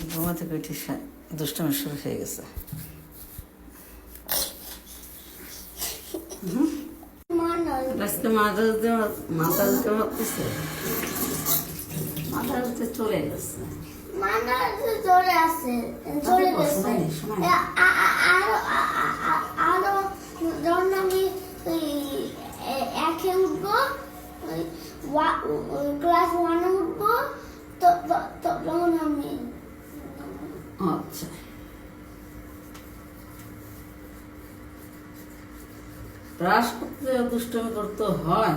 ঘুমা থেকে উঠে দুষ্টমি শুরু হয়ে গেছে। আজকে মাথা দিতে ভাবতেছে, মাথা দিতে চলে গেছে, চলে আসে চলে গেছে। আরো যখন আমি একে উঠবো, ক্লাস 1 উঠবো, তখন আমি আচ্ছা ব্রাশ করতে দুষ্টমি করতে হয়।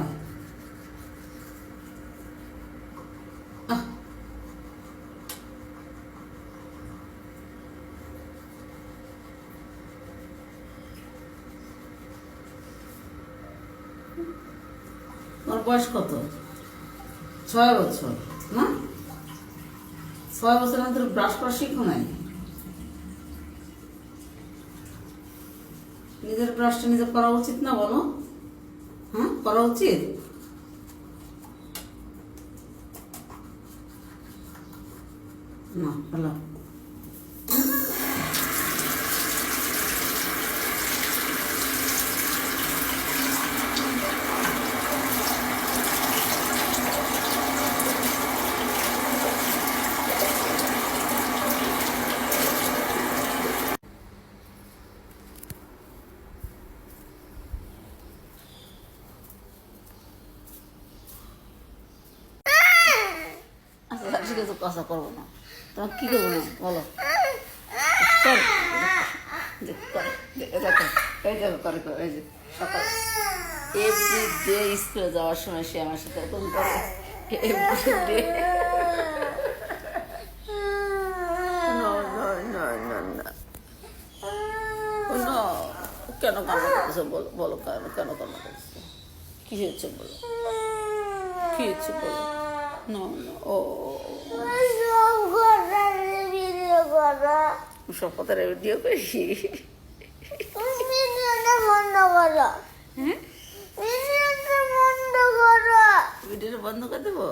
তোমার বয়স কত? 6 বছর না? 6 বছর আমি তোর ব্রাশ করা শিখো নাই? নিজের ব্রাশটা নিজে করা উচিত না বলো? হ্যাঁ, করা উচিত। না ভালো ঠিক আছে, কথা করবো না। তোমার কি করবো না বলো? সকাল এভরিডে স্কুলে যাওয়ার সময় সে আমার সাথে এরকম করে। এভরিডে কেন কান্না করতেছো বলো? বলো কেন কেন কান্না করতেছো? কি হয়েছে বলো? কি হয়েছে বলো? না না ও সব কথা ভিডিও করি। বন্ধ করো, হ্যাঁ, বন্ধ করো। ভিডিওটা বন্ধ করে দেবো?